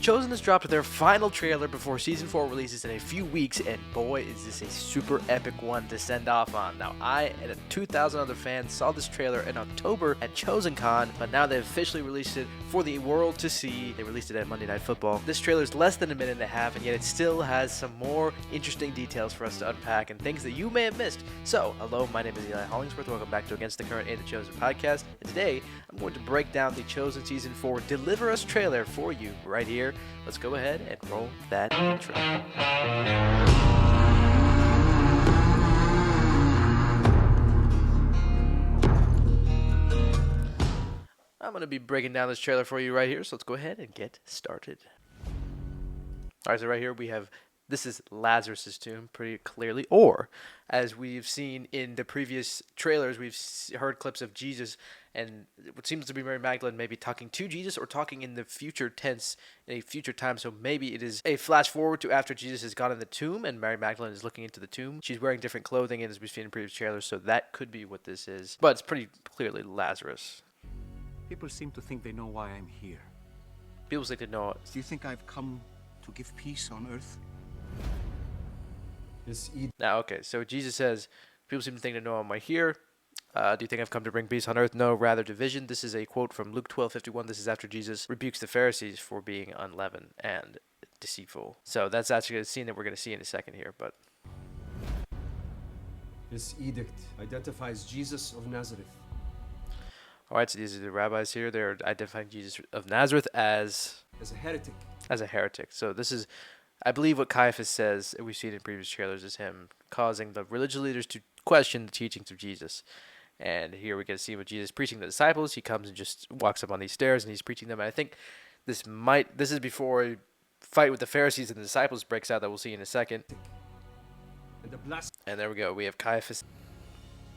Chosen has dropped their final trailer before Season 4 releases in a few weeks, and boy is this a super epic one to send off on. Now, I and 2,000 other fans saw this trailer in October at ChosenCon, but now they've officially released it for the world to see. They released it at Monday Night Football. This trailer is less than a minute and a half, and yet it still has some more interesting details for us to unpack and things that you may have missed. So, hello, my name is Hollingsworth. Welcome back to Against the Current and the Chosen podcast. And today, I'm going to break down the Chosen Season 4 Deliver Us trailer for you right here. Let's go ahead and roll that intro. I'm going to be breaking down this trailer for you right here, so let's go ahead and get started. Alright, so right here we have, this is Lazarus' tomb, pretty clearly, or, as we've seen in the previous trailers, we've heard clips of Jesus, and what seems to be Mary Magdalene maybe talking to Jesus or talking in the future tense, in a future time, so maybe it is a flash forward to after Jesus has gone in the tomb, and Mary Magdalene is looking into the tomb. She's wearing different clothing, as we've seen in previous trailers, so that could be what this is, but it's pretty clearly Lazarus. People seem to think they know why I'm here. People think they know. Do you think I've come to give peace on earth? Now, okay, so Jesus says, people seem to think they know I'm right here. Do you think I've come to bring peace on earth? No, rather division. This is a quote from Luke 12:51. This is after Jesus rebukes the Pharisees for being unleavened and deceitful. So that's actually a scene that we're going to see in a second here. But this edict identifies Jesus of Nazareth. All right, so these are the rabbis here. They're identifying Jesus of Nazareth as a heretic. As a heretic. So this is, I believe, what Caiaphas says, we've seen in previous trailers, is him causing the religious leaders to question the teachings of Jesus. And here we get to see what Jesus is preaching to the disciples. He comes and just walks up on these stairs and he's preaching them. And I think this is before a fight with the Pharisees and the disciples breaks out that we'll see in a second. And there we go. We have Caiaphas.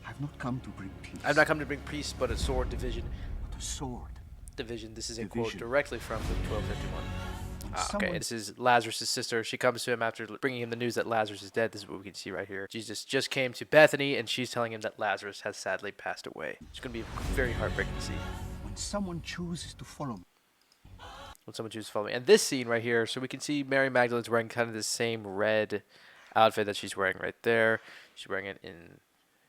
I've not come to bring peace. I've not come to bring peace, but a sword division. But a sword. Division. This is a Division. quote directly from Luke 12:51. Okay, this is Lazarus' sister. She comes to him after bringing him the news that Lazarus is dead. This is what we can see right here. Jesus just came to Bethany, and she's telling him that Lazarus has sadly passed away. It's going to be very heartbreaking to see. When someone chooses to follow me. When someone chooses to follow me. And this scene right here, so we can see Mary Magdalene's wearing kind of the same red outfit that she's wearing right there. She's wearing it in...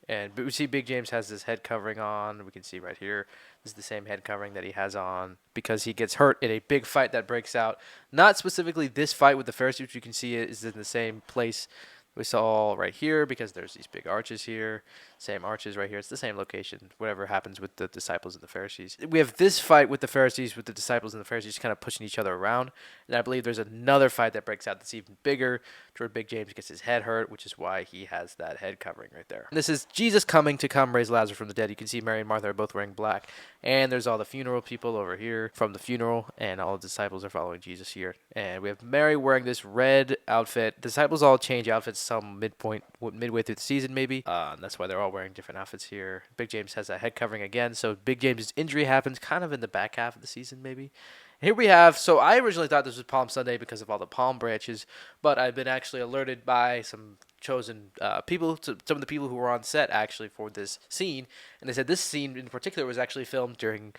But we see Big James has this head covering on. We can see right here, this is the same head covering that he has on because he gets hurt in a big fight that breaks out. Not specifically this fight with the Pharisees, which you can see is in the same place we saw right here because there's these big arches here. Same arches right here. It's the same location, whatever happens with the disciples and the Pharisees. We have this fight with the Pharisees, with the disciples and the Pharisees kind of pushing each other around. And I believe there's another fight that breaks out that's even bigger, where Big James gets his head hurt, which is why he has that head covering right there. And this is Jesus coming to come raise Lazarus from the dead. You can see Mary and Martha are both wearing black. And there's all the funeral people over here from the funeral, and all the disciples are following Jesus here. And we have Mary wearing this red outfit. The disciples all change outfits some midway through the season maybe. And that's why they're all wearing different outfits here. Big James has a head covering again, so Big James' injury happens kind of in the back half of the season maybe. Here we have, so I originally thought this was Palm Sunday because of all the palm branches, but I've been actually alerted by some chosen people, some of the people who were on set actually for this scene, and they said this scene in particular was actually filmed during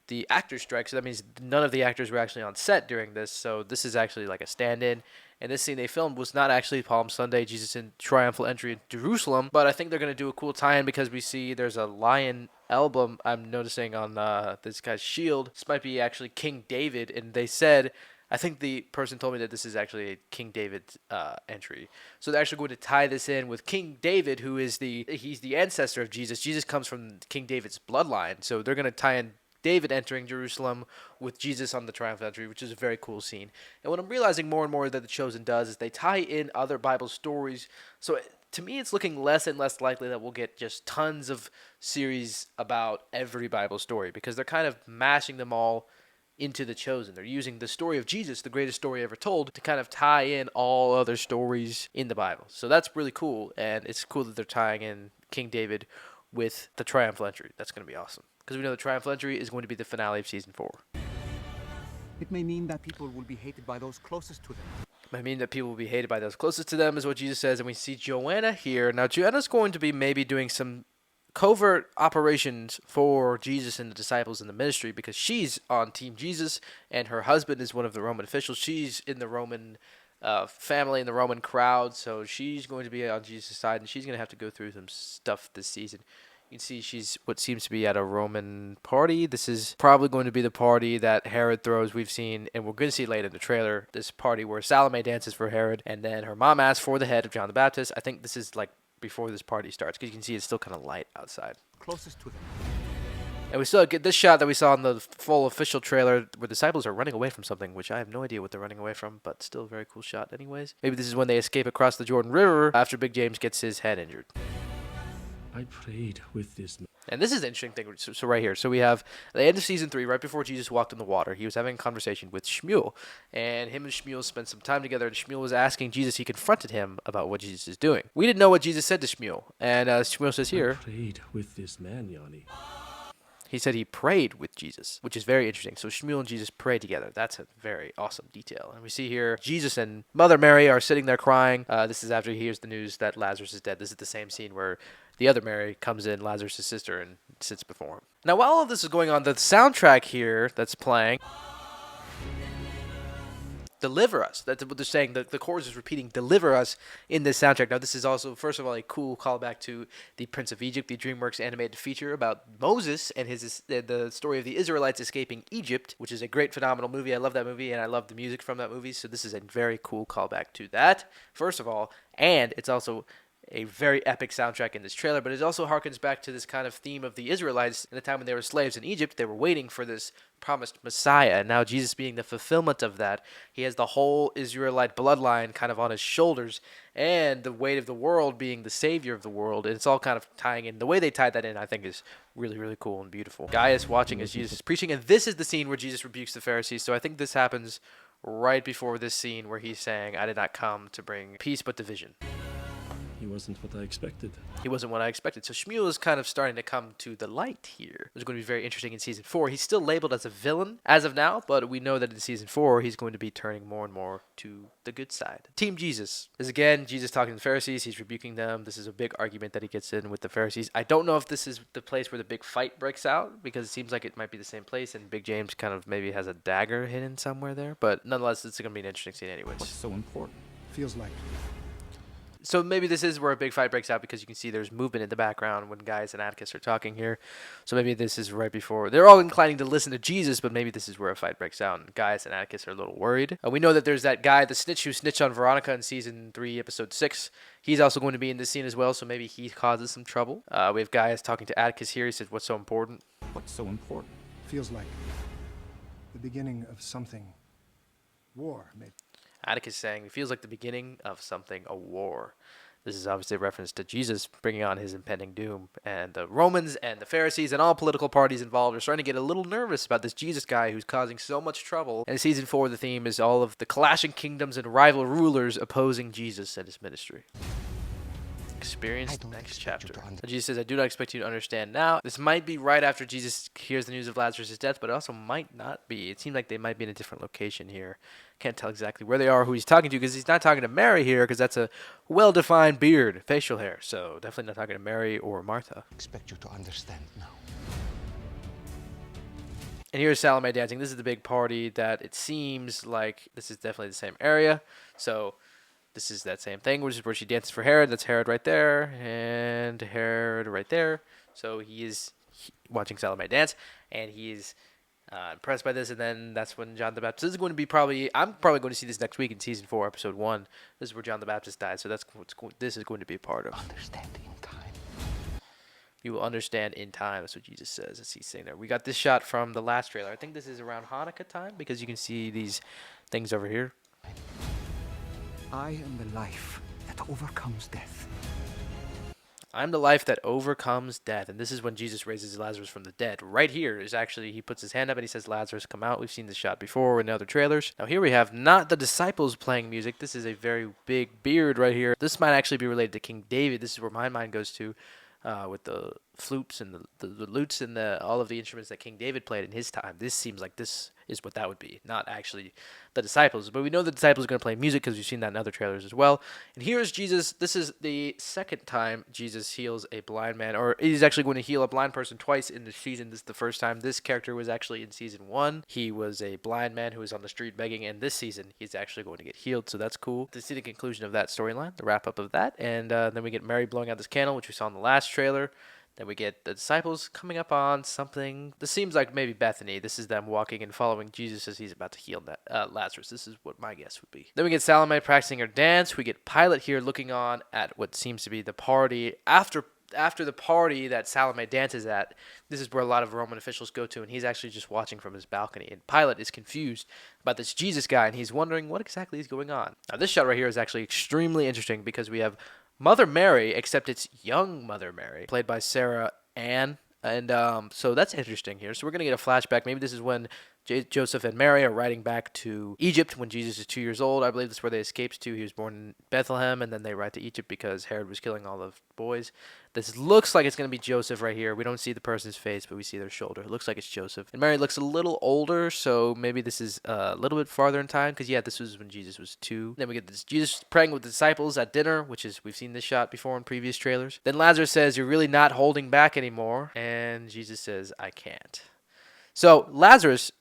the actor strike, so that means none of the actors were actually on set during this, so this is actually like a stand-in. And this scene they filmed was not actually Palm Sunday, Jesus in triumphal entry in Jerusalem, but I think they're going to do a cool tie-in because we see there's a lion emblem I'm noticing on this guy's shield. This might be actually King David, and they said, I think the person told me that this is actually a King David entry. So they're actually going to tie this in with King David, who is he's the ancestor of Jesus. Jesus comes from King David's bloodline, so they're going to tie in David entering Jerusalem with Jesus on the triumphal entry, which is a very cool scene. And what I'm realizing more and more that The Chosen does is they tie in other Bible stories. So to me, it's looking less and less likely that we'll get just tons of series about every Bible story because they're kind of mashing them all into The Chosen. They're using the story of Jesus, the greatest story ever told, to kind of tie in all other stories in the Bible. So that's really cool, and it's cool that they're tying in King David with the triumphal entry. That's going to be awesome. Because we know the triumphal entry is going to be the finale of Season 4. It may mean that people will be hated by those closest to them. It may mean that people will be hated by those closest to them, is what Jesus says. And we see Joanna here. Now, Joanna's going to be maybe doing some covert operations for Jesus and the disciples in the ministry, because she's on Team Jesus and her husband is one of the Roman officials. She's in the Roman family, in the Roman crowd, so she's going to be on Jesus' side, and she's going to have to go through some stuff this season. You can see she's what seems to be at a Roman party. This is probably going to be the party that Herod throws. We've seen, and we're going to see later in the trailer, this party where Salome dances for Herod, and then her mom asks for the head of John the Baptist. I think this is like before this party starts, because you can see it's still kind of light outside. Closest to them. And we still get this shot that we saw in the full official trailer where disciples are running away from something, which I have no idea what they're running away from, but still a very cool shot anyways. Maybe this is when they escape across the Jordan River after Big James gets his head injured. I prayed with this man. And this is an interesting thing. So right here. So we have the end of season 3, right before Jesus walked in the water. He was having a conversation with Shmuel. And him and Shmuel spent some time together. And Shmuel was asking Jesus. He confronted him about what Jesus is doing. We didn't know what Jesus said to Shmuel. And Shmuel says I here, prayed with this man, Yanni. he said he prayed with Jesus, which is very interesting. So Shmuel and Jesus pray together. That's a very awesome detail. And we see here Jesus and Mother Mary are sitting there crying. This is after he hears the news that Lazarus is dead. This is the same scene where the other Mary comes in, Lazarus' sister, and sits before him. Now, while all of this is going on, the soundtrack here that's playing, deliver us. That's what they're saying. The chorus is repeating, deliver us in this soundtrack. Now, this is also, first of all, a cool callback to the Prince of Egypt, the DreamWorks animated feature about Moses and the story of the Israelites escaping Egypt, which is a great, phenomenal movie. I love that movie, and I love the music from that movie. So this is a very cool callback to that, first of all. And it's also a very epic soundtrack in this trailer, but it also harkens back to this kind of theme of the Israelites in the time when they were slaves in Egypt. They were waiting for this promised Messiah, and now Jesus being the fulfillment of that. He has the whole Israelite bloodline kind of on his shoulders, and the weight of the world being the savior of the world, and it's all kind of tying in. The way they tied that in, I think, is really, really cool and beautiful. Gaius watching as Jesus is preaching, and this is the scene where Jesus rebukes the Pharisees, so I think this happens right before this scene where he's saying, I did not come to bring peace but division. He wasn't what I expected. He wasn't what I expected. So Shmuel is kind of starting to come to the light here. It's going to be very interesting in Season 4. He's still labeled as a villain as of now, but we know that in Season 4, he's going to be turning more and more to the good side. Team Jesus is, again, Jesus talking to the Pharisees. He's rebuking them. This is a big argument that he gets in with the Pharisees. I don't know if this is the place where the big fight breaks out, because it seems like it might be the same place, and Big James kind of maybe has a dagger hidden somewhere there. But nonetheless, it's going to be an interesting scene anyways. What's so important? Feels like. So maybe this is where a big fight breaks out, because you can see there's movement in the background when Gaius and Atticus are talking here. So maybe this is right before. They're all inclining to listen to Jesus, but maybe this is where a fight breaks out, and Gaius and Atticus are a little worried. We know that there's that guy, the snitch, who snitched on Veronica in Season 3, Episode 6. He's also going to be in this scene as well, so maybe he causes some trouble. We have Gaius talking to Atticus here. He says, what's so important? What's so important? Feels like the beginning of something. War, maybe. Atticus saying, it feels like the beginning of something, a war. This is obviously a reference to Jesus bringing on his impending doom. And the Romans and the Pharisees and all political parties involved are starting to get a little nervous about this Jesus guy who's causing so much trouble. And in Season 4, the theme is all of the clashing kingdoms and rival rulers opposing Jesus and his ministry. Experience the next chapter. Jesus says, I do not expect you to understand now. This might be right after Jesus hears the news of Lazarus' death, but it also might not be. It seems like they might be in a different location here. Can't tell exactly where they are, who he's talking to, because he's not talking to Mary here, because that's a well-defined beard, facial hair. So definitely not talking to Mary or Martha. Expect you to understand now. And here's Salome dancing. This is the big party that it seems like this is definitely the same area. So this is that same thing, which is where she dances for Herod. That's Herod right there, and Herod right there. So he is watching Salome dance, and he is impressed by this. And then that's when John the Baptist, this is going to be I'm probably going to see this next week in Season 4, Episode 1. This is where John the Baptist died, so this is going to be a part of. Understand in time. You will understand in time. That's what Jesus says as he's saying there. We got this shot from the last trailer. I think this is around Hanukkah time, because you can see these things over here. I am the life that overcomes death. I'm the life that overcomes death. And this is when Jesus raises Lazarus from the dead. Right here is actually, he puts his hand up and he says, Lazarus, come out. We've seen this shot before in other trailers. Now here we have not the disciples playing music. This is a very big beard right here. This might actually be related to King David. This is where my mind goes to with the flutes and the lutes and all of the instruments that King David played in his time. This seems like this is what that would be, not actually the disciples. But we know the disciples are going to play music because we've seen that in other trailers as well. And here's Jesus. This is the second time Jesus heals a blind man, or he's actually going to heal a blind person twice in the season. This is the first time. This character was actually in season 1. He was a blind man who was on the street begging, and this season he's actually going to get healed. So that's cool to see the conclusion of that storyline, the wrap up of that. And then we get Mary blowing out this candle, which we saw in the last trailer. Then we get the disciples coming up on something. This seems like maybe Bethany. This is them walking and following Jesus as he's about to heal Lazarus. This is what my guess would be. Then we get Salome practicing her dance. We get Pilate here looking on at what seems to be the party. After the party that Salome dances at, this is where a lot of Roman officials go to, and he's actually just watching from his balcony. And Pilate is confused about this Jesus guy, and he's wondering what exactly is going on. Now, this shot right here is actually extremely interesting because we have Mother Mary, except it's young Mother Mary, played by Sarah Ann. And so that's interesting here. So we're going to get a flashback. Maybe this is when Joseph and Mary are riding back to Egypt when Jesus is 2 years old. I believe that's where they escaped to. He was born in Bethlehem, and then they ride to Egypt because Herod was killing all the boys. This looks like it's going to be Joseph right here. We don't see the person's face, but we see their shoulder. It looks like it's Joseph. And Mary looks a little older, so maybe this is a little bit farther in time, because, yeah, this was when Jesus was 2. Then we get this Jesus praying with the disciples at dinner, which is, we've seen this shot before in previous trailers. Then Lazarus says, "You're really not holding back anymore." And Jesus says, "I can't." So this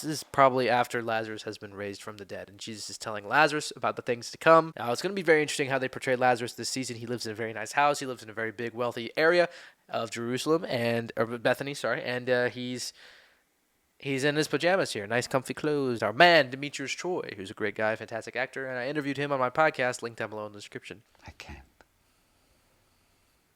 is probably after Lazarus has been raised from the dead, and Jesus is telling Lazarus about the things to come. Now, it's going to be very interesting how they portray Lazarus this season. He lives in a very nice house. He lives in a very big, wealthy area of Jerusalem, or Bethany, sorry, and he's in his pajamas here, nice comfy clothes. Our man, Demetrius Troy, who's a great guy, fantastic actor, and I interviewed him on my podcast, linked down below in the description. I can't.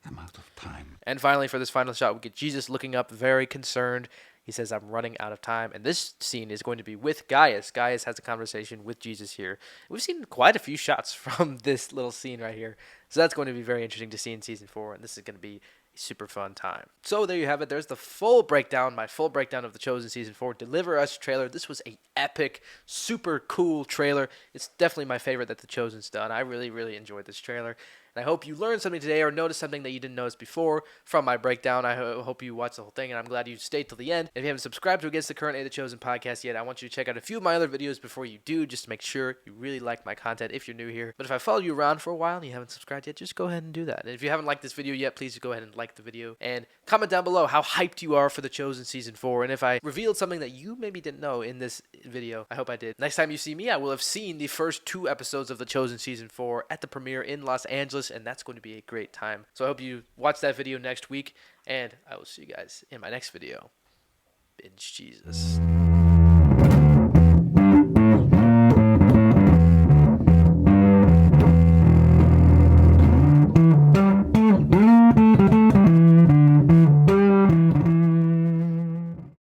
I'm out of time. And finally, for this final shot, we get Jesus looking up, very concerned. He says, "I'm running out of time." And this scene is going to be with Gaius. Gaius has a conversation with Jesus here. We've seen quite a few shots from this little scene right here. So that's going to be very interesting to see in Season 4. And this is going to be a super fun time. So there you have it. There's the full breakdown, my full breakdown of The Chosen Season 4 Deliver Us trailer. This was a epic, super cool trailer. It's definitely my favorite that The Chosen's done. I really, really enjoyed this trailer. And I hope you learned something today or noticed something that you didn't notice before from my breakdown. I hope you watched the whole thing, and I'm glad you stayed till the end. If you haven't subscribed to Against the Current A The Chosen podcast yet, I want you to check out a few of my other videos before you do, just to make sure you really like my content if you're new here. But if I followed you around for a while and you haven't subscribed yet, just go ahead and do that. And if you haven't liked this video yet, please go ahead and like the video. And comment down below how hyped you are for The Chosen Season 4. And if I revealed something that you maybe didn't know in this video, I hope I did. Next time you see me, I will have seen the first 2 episodes of The Chosen Season 4 at the premiere in Los Angeles, and that's going to be a great time. So I hope you watch that video next week, and I will see you guys in my next video. Binge Jesus.